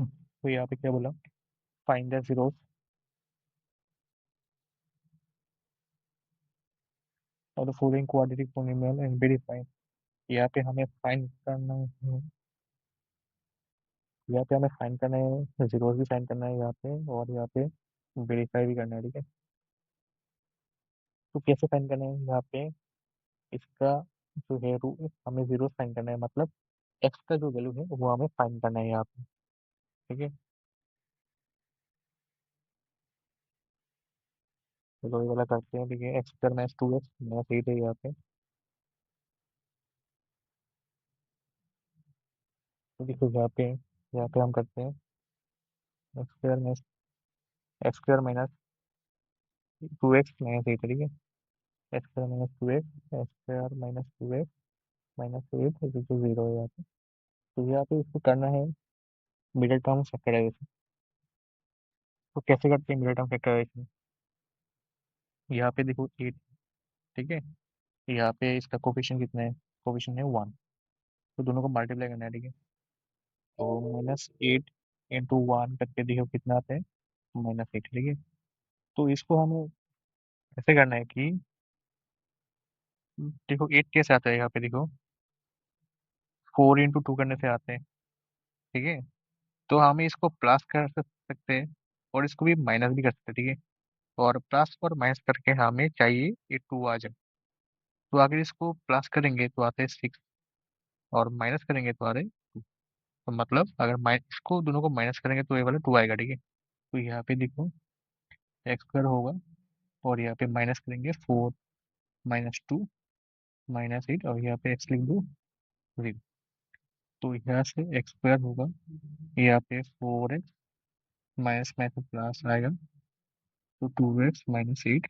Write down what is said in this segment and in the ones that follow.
तो यहाँ पे क्या बोला, फाइंड द जीरोस और the following quadratic polynomial and verify. यहाँ पे हमें फाइंड करना है, यहाँ पे हमें फाइंड करना है, जीरोस भी फाइंड करना है यहाँ पे, और यहाँ पे वेरीफाई भी करना है, ठीक है। तो कैसे फाइंड करना है यहाँ पे, इसका जो है रू हमें जीरो फाइंड करना है, मतलब एक्स का जो वैल्यू है वो हमें फाइंड करना है यहाँ पे, ठीक है। चलो ये वाला करते हैं, ठीक है। X square minus two x minus eight है यहाँ पे। तो देखो यहाँ पे हम करते हैं x square minus two x minus eight, ठीक है। X square minus two x, x square minus two x minus eight, जो जीरो है यहाँ पे। तो यहाँ पे इसको करना है मिडिल टर्म फैक्टराइजेशन। तो कैसे करते हैं मिडिल टर्म फैक्टराइजेशन, यहाँ पे देखो एट, ठीक है। यहाँ पे इसका कोफिशिएंट कितना है, कोफिशिएंट है वन। तो दोनों को मल्टीप्लाई करना है, ठीक है। तो माइनस एट इंटू वन करके देखो कितना आता है, माइनस एट, ठीक है। तो इसको हमें ऐसे करना है कि देखो एट कैसे आता है यहाँ पे, देखो फोर इंटू टू करने से आते हैं, ठीक है। तो हम इसको प्लस कर सकते हैं और इसको भी माइनस भी कर सकते हैं, ठीक है। और प्लस और माइनस करके हमें चाहिए ये टू आ जाए। तो अगर इसको प्लस करेंगे तो आते हैं सिक्स, और माइनस करेंगे तो आ रहे टू। तो मतलब अगर इसको दोनों को माइनस करेंगे तो ये वाला टू आएगा, ठीक है। तो यहाँ पे देखो एक्स स्क्वायर होगा, और यहाँ पे माइनस करेंगे four minus two minus eight, और यहाँ पे एक्स लिख दो जीरो। तो यहाँ से एक्स स्क्वायर होगा, यहाँ पे फोर एक्स माइनस में से प्लस आएगा, तो two x minus eight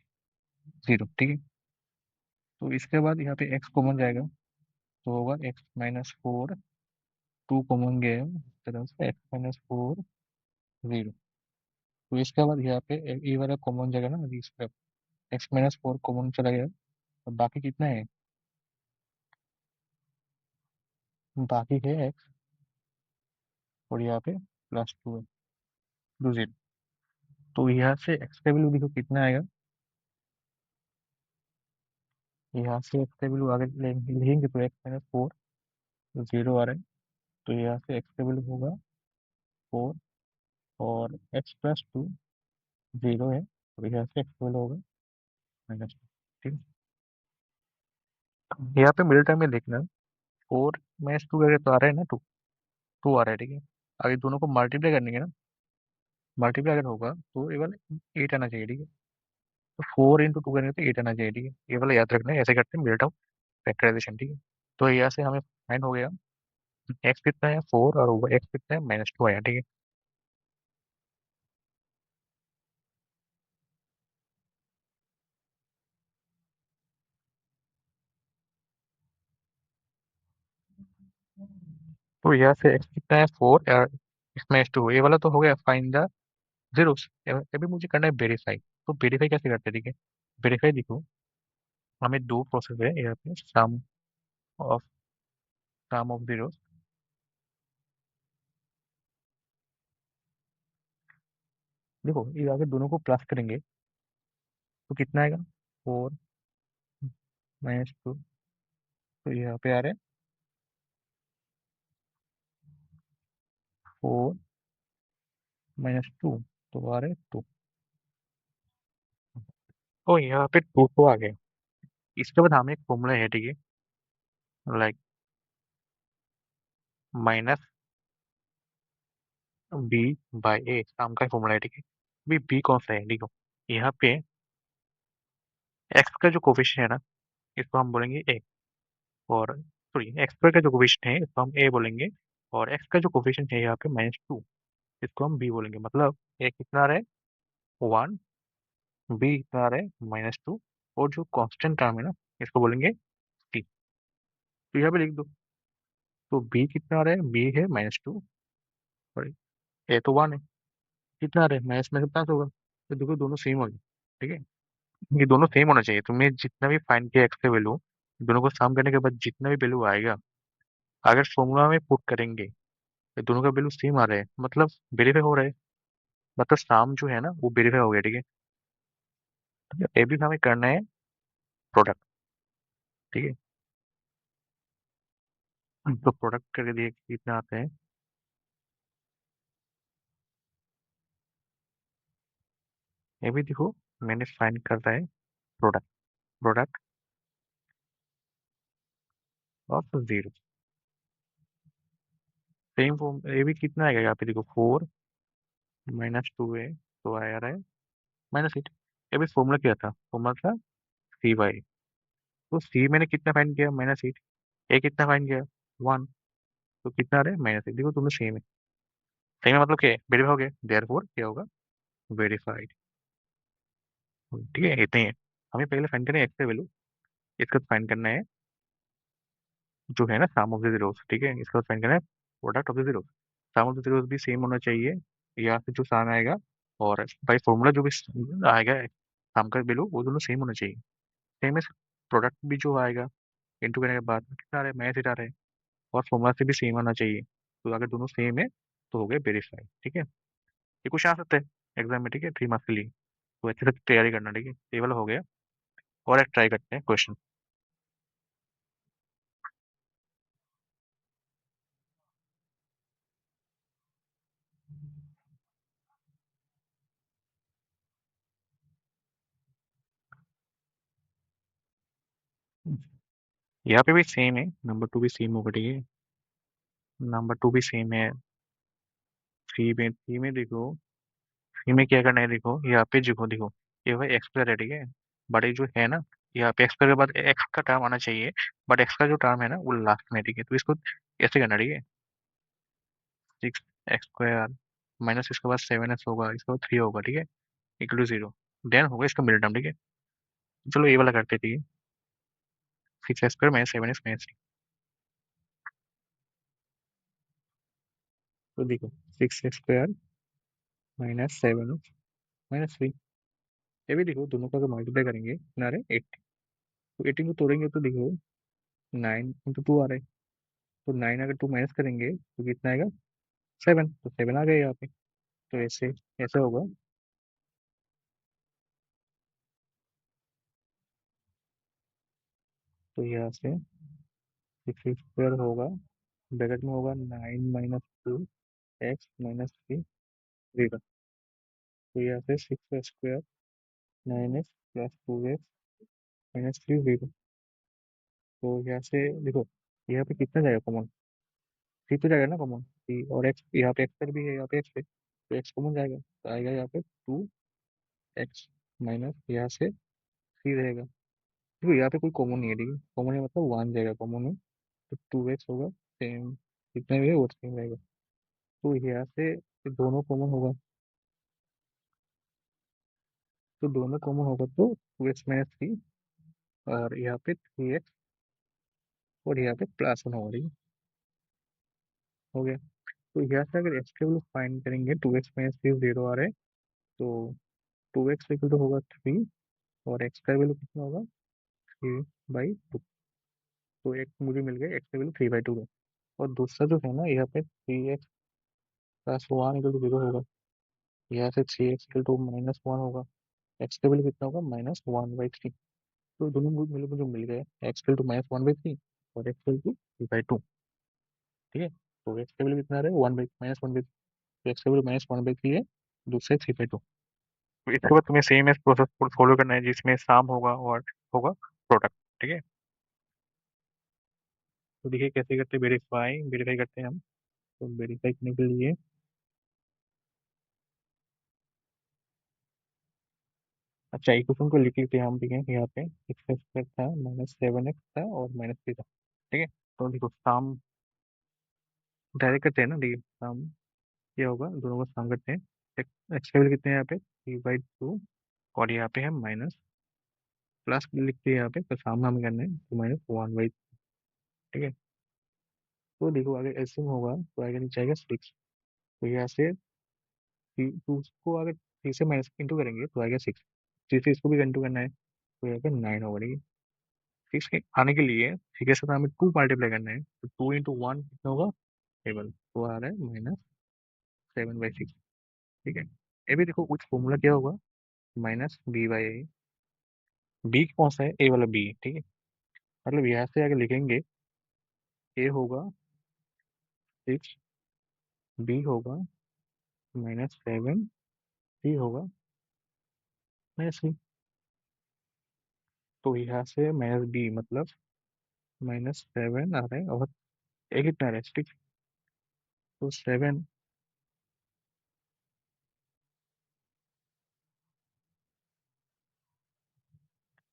zero, ठीक है। तो इसके बाद यहाँ पे एक्स कॉमन जाएगा, तो होगा x minus four, two common गया तरह से एक्स माइनस फोर जीरो। तो इसके बाद यहाँ पे ये वाला कॉमन जाएगा ना, इसका एक्स माइनस फोर कॉमन चला गया, तो बाकी कितना है, बाकी है एक्स, और यहाँ पे प्लस टू है, टू जीरो। तो यहाँ से एक्स का वैल्यू देखो कितना आएगा, यहाँ से एक्स का वैल्यू आगे लेंगे तो एक्स माइनस फोर जीरो आ रहा है। तो यहाँ से एक्स का वैल्यू होगा फोर, और एक्स प्लस टू जीरो है, तो यहाँ से एक्स का वैल्यू होगा माइनस टू, ठीक है। यहाँ पे मिडिल टर्म में देखना, फोर माइनस टू करके तो आ रहा है ना टू, टू आ रहा है, ठीक है। अगर दोनों को मल्टीप्लाई करने ना, मल्टीप्लाई अगर होगा तो ये वाला एट आना चाहिए, ठीक है। तो फोर इंटू टू करेंगे तो एट आना चाहिए, ठीक है। ये वाला याद रखना है, ऐसे करते हैं मिडिल टर्म फैक्टराइजेशन, ठीक है। तो यहाँ से हमें फाइंड हो गया एक्स कितना है फोर, और एक्स कितना है माइनस टू आया, ठीक है। तो यहाँ से एक्स कितना है फोर और एक्स माइनस टू, ये वाला तो हो गया फाइंड द जीरोस। अभी मुझे करना है वेरीफाई। तो वेरीफाई कैसे करते हैं, ठीक है। वेरीफाई देखो, हमें दो प्रोसेस है यहाँ पे, ऑफ सम ऑफ जीरोस। देखो ये आगे दोनों को प्लस करेंगे तो कितना आएगा, फोर माइनस टू, तो यहाँ पे आ रहा है फोर माइनस टू, तो आ रहा है टू। तो यहाँ पे टू तो आ गया। इसके बाद हमें एक फॉर्मूला है, ठीक है, लाइक माइनस बी बाई ए नाम का फॉर्मूला है, ठीक है। अभी बी कौन सा है, देखो यहाँ पे एक्स का जो कोफिशिएंट है ना, इसको हम बोलेंगे ए, और सॉरी एक्स स्क्वायर का जो कोफिशिएंट है इसको हम ए बोलेंगे, और एक्स का जो कोफिशिएंट है यहाँ पे माइनस टू, इसको हम बी बोलेंगे। मतलब ए कितना आ रहा है वन, बी कितना आ रहा है माइनस टू, और जो कांस्टेंट टर्म है ना इसको बोलेंगे टी। तो यहाँ पे लिख दो, तो बी कितना आ रहा है, बी है माइनस टू, और ए तो वन है, कितना आ रहा है माइनस में से प्लस होगा, तो देखो दोनों सेम हो गए, ठीक है। ये दोनों सेम होना चाहिए, तुम्हें जितना भी फाइंड किया एक्स का वैल्यू, दोनों को सम करने के बाद जितना भी वैल्यू आएगा, अगर फॉर्मूला में पुट करेंगे ये दोनों का वैल्यू सेम आ रहा है, मतलब वेरीफाई हो रहा है, मतलब साम जो है ना वो वेरीफाई हो गया, ठीक है। ये भी हमें करना है प्रोडक्ट, ठीक है। तो प्रोडक्ट करके देखिए कितना आता है। ये भी देखो, मैंने फाइंड करता है product, product of zero. Same form, ये भी कितना आएगा यहाँ पे देखो, 4 - 2a, तो आ रहा है -8। ये भी फॉर्मूला क्या था, फॉर्मूला था CY। तो सी मैंने कितना फाइंड किया, -8। ए कितना फाइंड किया, 1। तो कितना आ रहा है, -8। देखो दोनों सेम है। सेम है मतलब क्या है, वेरीफाई हो गया, देयरफॉर क्या होगा, वेरीफाइड। ठीक है, इतने ही है। हमें पहले फाइंड करना है एक्स का वैल्यू, इसका फाइंड करना है जो है ना सम ऑफ द जीरोस, ठीक है। इसका फाइंड करना है product of the zeros. Sum of the zeros भी सेम होना चाहिए, या फिर जो सम आएगा और बाई फॉर्मूला जो भी आएगा सम का वैल्यू, वो दोनों सेम होना चाहिए। सेम है, प्रोडक्ट भी जो आएगा इंटू करने के बाद कितना आ रहा है, -8 आ रहा है, और फॉर्मूला से भी सेम होना चाहिए। तो अगर दोनों सेम है तो हो गया वेरीफाई, ठीक है। ये क्वेश्चन आ सकता है एग्जाम में, ठीक है, 3 मार्क्स के लिए। तो अच्छे से तैयारी करना, ठीक है। ये वाला हो गया, और एक ट्राई करते हैं क्वेश्चन। यहाँ पे भी सेम है, नंबर 2 भी सेम होगा, ठीक है। नंबर 2 भी सेम है। थ्री में देखो, थ्री में क्या करना है, देखो यहाँ पे देखो देखो, ये भाई एक्स स्क्वायर है, ठीक है। बट ये जो है ना, यहाँ पे एक्स स्क्वायर के बाद एक्स का टर्म आना चाहिए, बट एक्स का जो टर्म है ना वो लास्ट में है, ठीक है। तो इसको ऐसे करना, ठीक है। 6x² माइनस इसके बाद 7x होगा, इसके बाद 3 होगा, ठीक है, इक्वल टू 0। देन होगा इसका मिडिल टर्म, ठीक है। चलो ये वाला करते हैं, ठीक है। 6x² -7x - 3। तो देखो 6x² -7x - 3। ये भी देखो, दोनों का अगर मल्टीप्लाई करेंगे कितना आ रहा है, 80। तो 18 को तोड़ेंगे तो देखो 9 × 2 आ रहा है। तो 9 अगर 2 माइनस करेंगे तो कितना आएगा, 7। तो 7 आ गया यहाँ पे। तो ऐसे ऐसे होगा। तो यहाँ से 6x² होगा, ब्रैकेट में होगा 9 - 2x - 3 0। तो यहाँ से 6x² 9x +2x - 3 0। तो यहाँ से देखो, यहाँ पे कितना जाएगा कॉमन, 3 तो जाएगा ना कॉमन, 3 और एक्स, यहाँ पे एक्स पर भी है, यहाँ पे एक्स है, तो एक्स कॉमन जाएगा, तो आएगा यहाँ पे 2x माइनस यहाँ से 3 रहेगा। देखो यहाँ पे कोई कॉमन नहीं है, ठीक है। कॉमन है मतलब 1 जाएगा कॉमन में, तो 2x होगा सेम, जितना भी है वो सेम रहेगा। तो यहाँ से दोनों कॉमन होगा, तो दोनों कॉमन होगा तो 2x - 3, और यहाँ पे 3x, और यहाँ पे +1 होगा, ठीक है। हो गया। तो यहाँ से अगर एक्स के वैल्यू फाइंड करेंगे, 2x - 3 0 आ रहा है, तो 2x इक्वल टू होगा 3, और एक्स का वैल्यू कितना होगा, 3/2। तो एक मुझे मिल गया एक्स का वैल्यू 3/2 है। और दूसरा जो है ना, यहाँ पे 3x + 1 इक्वल टू 0 होगा, यहाँ से 3x इक्वल टू -1 होगा, एक्स का वैल्यू कितना होगा, -1/3। तो दोनों मुझे मिल गया, एक्स इक्वल टू -1/3 और एक्स इक्वल टू 3/2, ठीक है। तो एक्स का वैल्यू कितना आ रहा है, 1/-1/3। तो एक्स का वैल्यू -1/3 है, दूसरे 3/2। तो इसके बाद तुम्हें सेम एस प्रोसेस फॉलो करना है, जिसमें साम होगा और होगा प्रोडक्ट, ठीक है। तो देखिए कैसे करते हैं, वेरीफाई वेरीफाई करते हैं हम। तो वेरीफाई करने के लिए, अच्छा इक्वेशन को लिख लेते हैं हम, ठीक है। यहाँ पे x² था, -7x था, और -3 था, ठीक है। तो देखो साम डायरेक्ट करते हैं ना, देखिए साम क्या होगा, दोनों का साम करते हैं। एक्स का वैल्यू कितने हैं यहाँ पे, 3/2, और यहाँ पे है माइनस, प्लस लिखते हैं यहाँ पे, तो साम हमें करना है, तो -1/, ठीक है। तो देखो अगर ऐसे में होगा तो आगे नीचे आएगा 6। तो यहाँ से 2 को अगर 3 से माइनस इंटू करेंगे तो आएगा 6। 3 से इसको भी इंटू करना है, तो यहाँ पे 9 होगा, ठीक है। 6 के आने के लिए ठीक है, साथ हमें 2 मल्टीप्लाई करना है, तो 2 × 1 कितना होगा, टेबल तो आ रहा है -7/6। ठीक है, ये भी देखो कुछ फॉर्मूला क्या होगा, -b/a। बी कौन सा है, ए वाला बी, ठीक है। मतलब यहाँ से आगे लिखेंगे, ए होगा 6, बी होगा -7, सी होगा -3। तो यहाँ से -b मतलब -7 आ रहा है, और ए कितना रहा है 6, तो 7।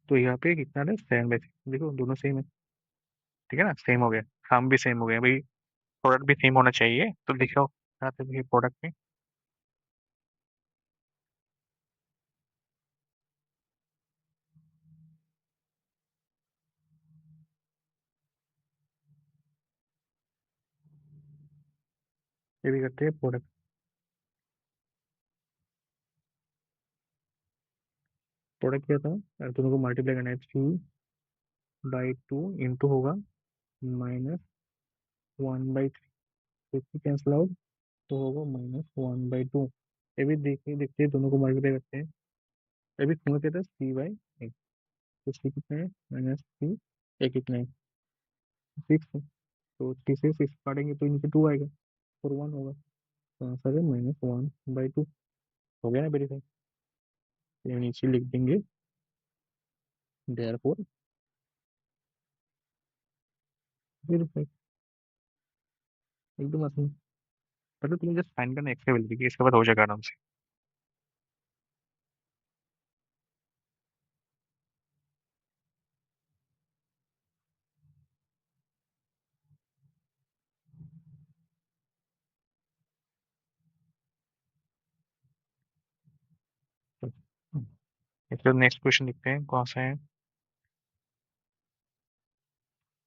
तो यहाँ पे कितना रहा है 7/6, देखो दोनों सेम है। ठीक है ना, सेम हो गया, हम भी सेम हो गए भाई। प्रोडक्ट भी सेम होना चाहिए, तो लिखो यहाँ पे प्रोडक्ट में। ये भी करते हैं प्रोडक्ट। प्रोडक्ट क्या था, दोनों को मल्टीप्लाई करना है, 3/2 इंटू होगा -1/3, कैंसिल आउट, तो होगा -1/2। ये भी देखिए देखते हैं, दोनों को मल्टीप्लाई करते हैं। ये भी क्यों कहता है c/8, तो c कितना है -3, ए कितना है 6 है। तो 3 से 6 काटेंगे तो नीचे 2 आएगा, और 1 होगा, तो आंसर है -1/2। हो गया ना वेरीफाई, ये नीचे लिख देंगे देयरफॉर वेरीफाई। एकदम आसान। पहले तुम्हें जस्ट फाइंड करना एक्स की वैल्यू, इसके बाद हो जाएगा आराम से। इसके बाद नेक्स्ट क्वेश्चन लिखते हैं, कौन सा है।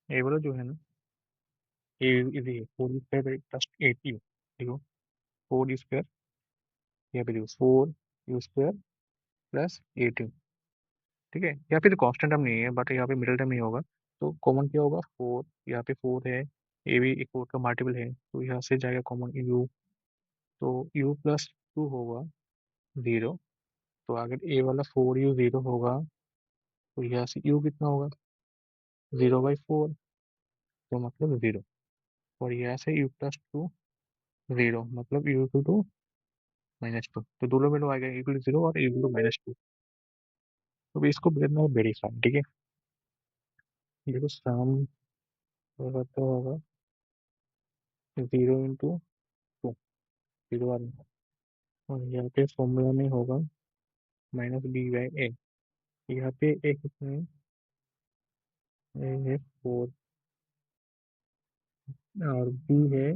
ये वाला जो है ना, ये इजी है, 4 प्लस 8u, देखो 4 स्क्वायर, यहाँ पे देखो 4u² प्लस 8u। ठीक है, यहाँ पे तो कांस्टेंट टर्म नहीं है, बट यहाँ पे मिडिल टर्म नहीं होगा, तो कॉमन क्या होगा 4, यहाँ पे 4 है, ये भी एक 4 का मल्टीपल है, तो यहाँ से जाएगा कॉमन u, तो u+2 होगा 0। तो अगर ए वाला 4u 0 होगा, तो यहाँ से u कितना होगा 0/4, तो मतलब 0। और यहाँ से u+2 0, मतलब u2 -2, तो दोनों में आएगा u2 0 और u2 -2। तो भी इसको करना है वेरीफाई, ठीक है। देखो सम होगा तो होगा 0 × 2, 0 वाला, और यहाँ पे फॉर्मूला में होगा -b/a। यहाँ पे ए कितना है, ए है 4, और बी है,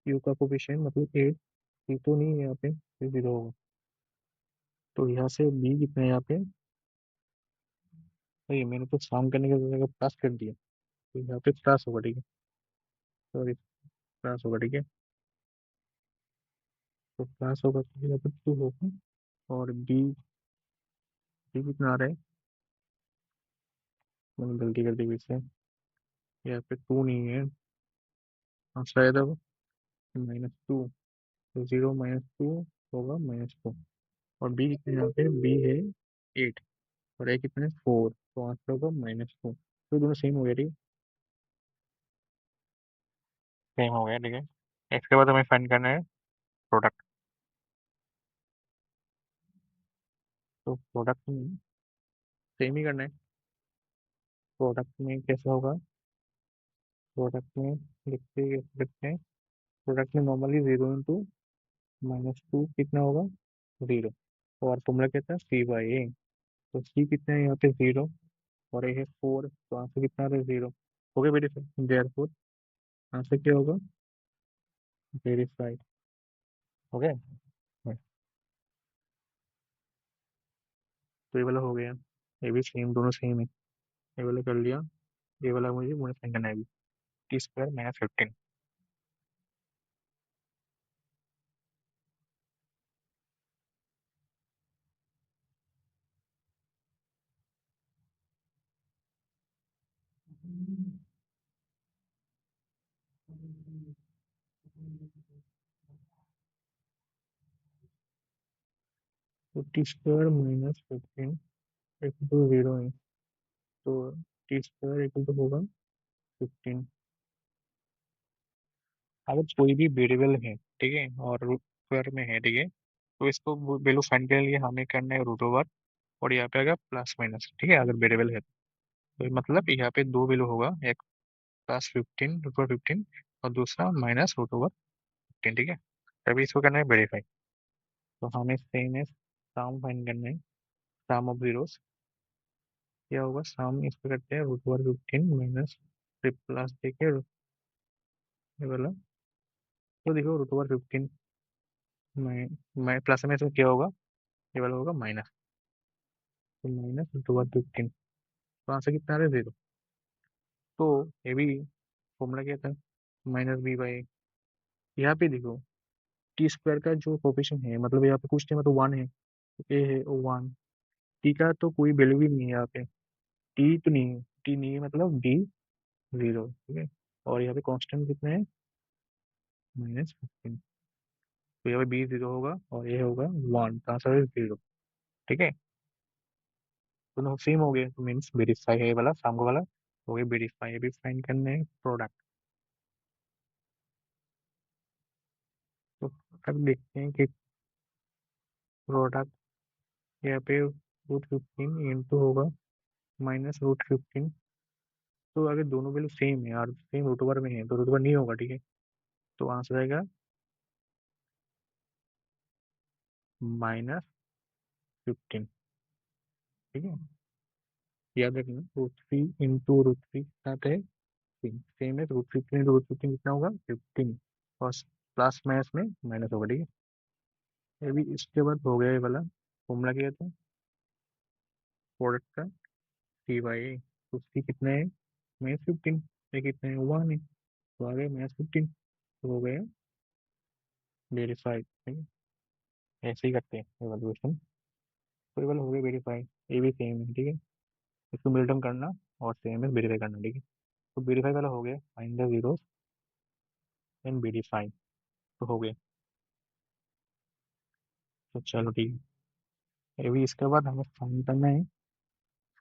यू का कोफिशिएंट मतलब 8, सी तो नहीं है यहाँ पे, 0 होगा। तो यहाँ से बी कितना है यहाँ पे, तो ये मैंने तो सम करने की जगह प्लस कर दिया, तो यहाँ पे प्लस होगा, ठीक है। सॉरी, प्लस होगा, ठीक है। तो प्लस होगा तो यहाँ पे 2 होगा, और बी, बी कितना आ रहा है, मैंने गलती कर दी फिर से, यहाँ पे 2 नहीं है, हाँ शायद अब -2, तो 0 - 2 होगा -2। और बी कितने यहाँ पे, बी है 8, और ए कितने 4, तो आंसर होगा -2। तो दोनों सेम हो गया, ठीक है। सेम हो गया, ठीक है। इसके बाद हमें फाइंड करना है प्रोडक्ट। तो प्रोडक्ट में सेम ही करना है। प्रोडक्ट में कैसा होगा, प्रोडक्ट में लिखते हैं, प्रोडक्ट में नॉर्मली 0 × -2 कितना होगा 0, और फॉर्मूला कहता है c/a। तो c कितना है यहाँ पे 0, और a है 4, तो आंसर कितना आ रहा है 0। हो गया वेरीफाई, देयरफॉर आंसर क्या होगा वेरीफाई। हो गया। हाँ, तो ये वाला हो गया, ये भी सेम, दोनों सेम है, ये वाला कर लिया। ये वाला मुझे मॉडिफाई करना है अभी, t² -15। तो t square minus 15 equal to 0 है। तो टी स्क्वायर इक्वल टू होगा 15। अगर कोई भी वेरिएबल है, ठीक है, और रूट स्क्वायर में है, ठीक है, तो इसको वैल्यू फाइंड करने के लिए हमें करना है रूट ओवर, और यहाँ पे आएगा प्लस माइनस, ठीक है, अगर वेरिएबल है तो मतलब यहाँ पे दो वैल्यू होगा, एक प्लस 15 रूट ओवर 15 और दूसरा माइनस रूट ओवर 15, ठीक है। तभी इसको करना है वेरीफाई। तो हमें सेम है, साम फाइंड करना है, साम ऑफ जीरोस। क्या होगा, साम इस पे करते हैं रूट ओवर 15 माइनस फिर प्लस देके ये वाला। तो देखो रूट ओवर 15 मैं प्लस में से क्या होगा, ये वाला होगा माइनस, तो माइनस रूट ओवर 15। तो आंसर कितना आ रहा है, 0। तो ये भी फॉर्मूला क्या था, माइनस बी बाई। यहाँ पे देखो टी स्क्वायर का जो कोफिशिएंट है, मतलब यहाँ पे कुछ नहीं, मतलब 1 है, तो ए है 1। टी का तो कोई वैल्यू भी नहीं है यहाँ पे, टी तो नहीं है, टी नहीं है, मतलब बी 0, ठीक है। और यहाँ पे कांस्टेंट कितना है, -15। तो यहाँ पे बी 0 होगा और ये होगा 1, तो आंसर है 0, ठीक है। दोनों सेम हो गए, तो मीन्स वेरीफाई है ये वाला, सामने वाला हो गया वेरीफाई। अभी फाइंड करने हैं प्रोडक्ट। तो अब देखते हैं कि प्रोडक्ट यहाँ पे रूट 15 इंटू होगा -√15। तो अगर दोनों वैल्यू सेम है और सेम रूट ओवर में है तो रूट ओवर नहीं होगा, ठीक है। तो आंसर आएगा -15, ठीक है। याद रखना √3 इंटू √3 कितना आता है, सेम है, √15 इंटू √15 कितना होगा, 15। और प्लस माइनस में माइनस होगा, ठीक है। ये भी इसके बाद हो गया ये वाला फॉर्मूला क्या था प्रोडक्ट का, टी बाई। तो सी कितना है, -15, ये कितना है 1 है, तो आ गया -15, तो हो गया वेरीफाइड, ठीक है। ऐसे ही करते हैं एवोल्यूशन। तो ये वाला हो गया वेरीफाई, ये भी सेम है, ठीक है। इसको मिलटन करना और सेम है वेरीफाई करना, ठीक है। तो वेरीफाई वाला हो गया, find the zeros and verify, तो हो गया। तो चलो ठीक है, अभी इसके बाद हमें फाइंड करना है,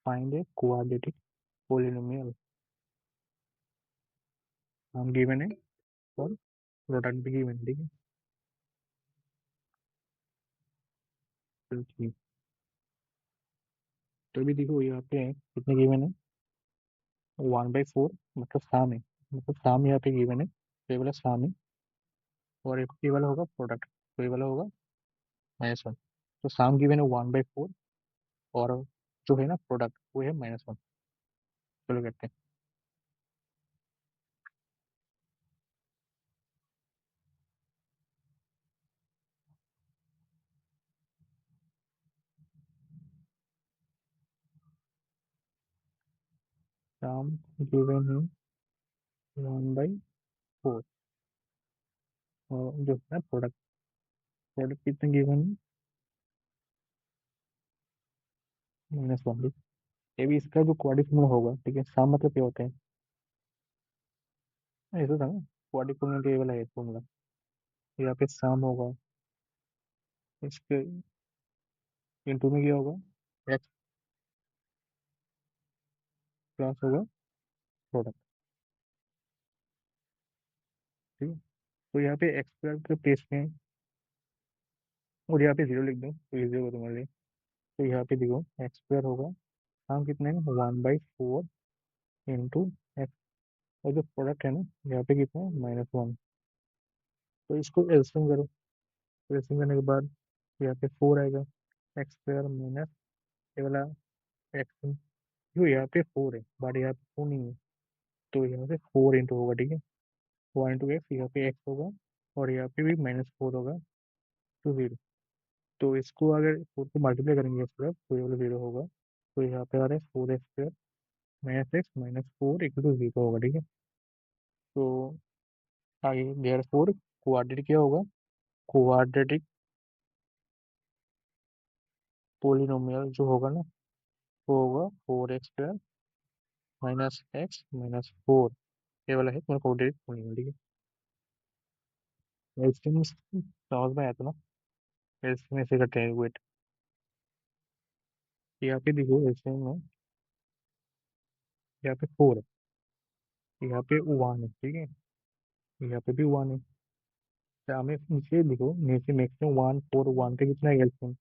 फाइंड ए क्वाड्रेटिक पोलिनोमियल। हम गिवन है और प्रोडक्ट भी गिवन है, ठीक है। चलो ठीक। तो अभी देखो यहाँ पे है कितने गिवन है, 1/4, मतलब साम है, मतलब साम यहाँ पे गिवन है, तो ये वाला साम है। और एक ये वाला होगा प्रोडक्ट, तो ये वाला होगा -1। तो साम गिवन है 1/4, और जो है ना प्रोडक्ट वो है -1। चलो करते हैं। साम गिवन है 1/4, और जो है ना प्रोडक्ट, प्रोडक्ट कितने गिवन है, -1। ये भी इसका जो क्वाड्रिफॉर्मूला होगा, ठीक है, साम मतलब क्या होता है, ऐसा था ना, क्वाड्रिफॉर्मूला के ये वाला है फॉर्मूला। यहाँ पे साम होगा, इसके इंटू में क्या होगा, एक्स प्लस होगा प्रोडक्ट, ठीक है। तो यहाँ पे एक्स स्क्वायर के प्लेस में, और यहाँ पे 0 लिख दो तो इजी होगा तुम्हारे लिए। तो यहाँ पे देखो एक्स स्क्वायर होगा, हम कितने हैं 1/4 इंटू एक्स, और जो प्रोडक्ट है ना यहाँ पे कितना है -1। तो इसको एल्सियम करो, एल्सियम करने के बाद यहाँ पे 4 आएगा, एक्स स्क्वायर माइनस ये वाला एक्स, जो यहाँ पे 4 है बट यहाँ पे 4 नहीं है, तो यहाँ पे 4 इंटू होगा, ठीक है। 4 इंटू एक्स, यहाँ पे एक्स होगा और यहाँ पे भी -4 होगा, तो 0। तो इसको अगर 4 को मल्टीप्लाई करेंगे इस तरफ तो ये वाला 0 होगा। तो यहाँ पे आ रहा है 4x² -x - 4 इक्वल टू 0 होगा, ठीक है। तो आगे देयरफॉर क्वाड्रेटिक क्या होगा, क्वाड्रेटिक पोलिनोमियल जो होगा ना वो होगा 4x² -x - 4। ये वाला है तुम्हारा क्वाड्रेटिक पोलिनोमियल, ठीक है। एलसीएम समझ में आया था ना। एलसीएम ऐसे करते हैं, वेट। यहाँ पे देखो एलसीएम में, यहाँ पे 4 है, यहाँ पे 1 है, ठीक है, यहाँ पे भी 1 है। तो हमें नीचे देखो, नीचे मैक्सिमम 1 4 1 पे कितना है एलसीएम?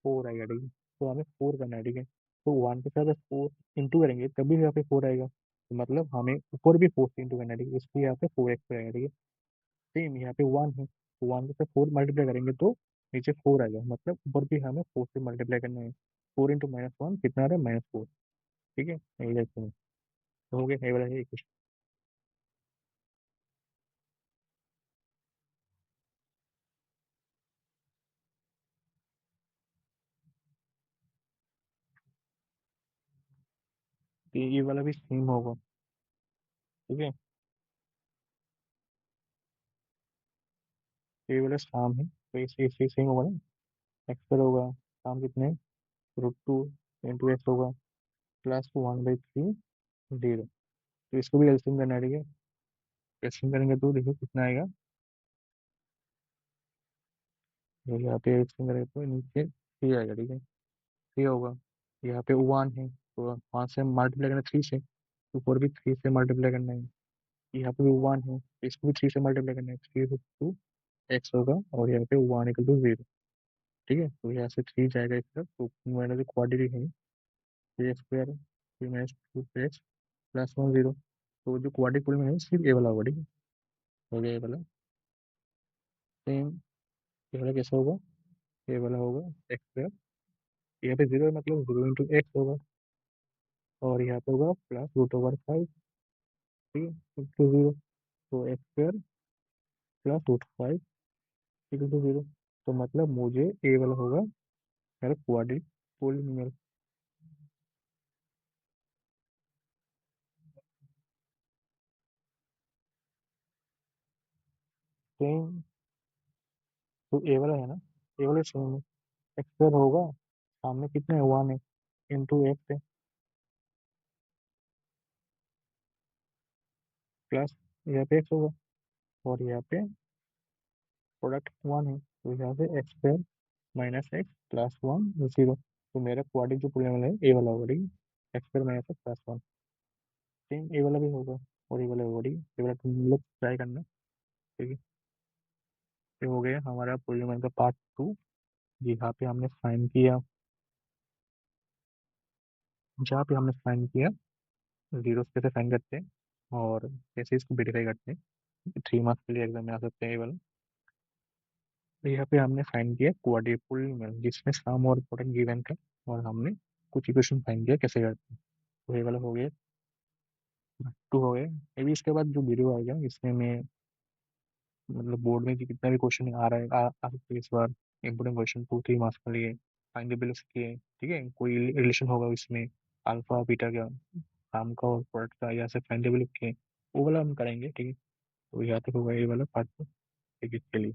4 आएगा, ठीक है। तो हमें 4 करना है, ठीक है। तो 1 के साथ 4 इंटू करेंगे तभी यहाँ पे 4 आएगा, तो मतलब हमें ऊपर भी 4 से इंटू करना है, ठीक है, इसलिए यहाँ पे 4x आएगा, ठीक है। सेम यहाँ पे 1 है, तो 1 के साथ 4 मल्टीप्लाई करेंगे तो नीचे 4 आएगा, मतलब ऊपर भी हमें 4 से मल्टीप्लाई करना है। 4 इंटू -1 कितना आ रहा है? -4, ठीक है। यही लेते हैं, तो हो गया, ये वाला है क्वेश्चन। ये वाला भी सेम होगा, ठीक है। ये वाला शाम है, तो इसे सेम होगा ना। एक्स पर होगा शाम कितने, √2 इंटू एक्स होगा, +1/3 0। तो इसको भी एलसीएम करना है, ठीक है। एलसीएम करेंगे तो देखो कितना आएगा। तो यहाँ पे एलसीएम करेंगे तो नीचे 3 आएगा, ठीक है, 3 होगा। यहाँ पे 1 है, तो 5 से मल्टीप्लाई करना 3 से, तो 4 भी 3 से मल्टीप्लाई करना है। यहाँ पे भी 1 है, तो इसको भी 3 से मल्टीप्लाई करना है, 3 एक्स होगा, और यहाँ पे 1 = 0, ठीक है। तो यहाँ से 3 जाएगा इस तरफ, तो मैंने जो क्वाड्रेटिक है, 3x² 3 - 2x +1 0। तो जो क्वाड्रेटिक में है सिर्फ ए वाला होगा, ठीक है। हो गया ये वाला। सेम ये वाला कैसा होगा? ये वाला होगा x², यहाँ पे 0 है, मतलब 0 × x होगा, और यहाँ पे होगा +√5, ठीक है, टू 0। तो x² +√5 = 0। तो मतलब मुझे ए वाला होगा मेरा क्वाड्रेटिक पोलिनोमियल। सेम, तो ए वाला है ना, ए वाला सेम है। x² होगा, सामने कितने है? 1 है, इंटू एक्स है, प्लस यहाँ पे एक्स होगा, और यहाँ पे प्रोडक्ट 1 है, तो यहाँ पे x² -x +1 0। तो मेरा क्वाड्रेटिक जो पोलिनोमियल है ए वाला होगा, ठीक है, x² -x +1। सेम ए वाला भी होगा, और ए वाला होगा, ठीक है। ए वाला तुम लोग ट्राई करना, ठीक है। ये हो गया हमारा पोलिनोमियल का पार्ट 2। जहाँ पे हमने फाइन किया, जहाँ पे हमने फाइन किया जीरो कैसे फाइन करते हैं, और कैसे इसको वेरीफाई करते हैं, 3 मार्क्स के लिए एग्जाम में आ सकते हैं ये वाला। तो यहाँ पे हमने फाइन किया क्वाड्रेटिक पोलिनोमियल जिसमें सम और प्रोडक्ट गिवन था, और हमने कुछ इक्वेशन फाइन किया कैसे करते हैं। तो ये वाला हो गया, 2 हो गया। मे भी इसके बाद जो वीडियो आएगा इसमें मैं, मतलब बोर्ड में कितना भी क्वेश्चन आ रहा है, आ सकते हैं इस बार, इंपोर्टेंट क्वेश्चन 2 3 मार्क्स के लिए, फाइंड द वैल्यूज के, ठीक है, कोई रिलेशन होगा इसमें अल्फा बीटा का, काम का और प्रोडक्ट का, या फिर फाइंड द वैल्यू के, वो वाला हम करेंगे, ठीक है। तो यहाँ तक होगा ये वाला पार्ट, ठीक है, चलिए।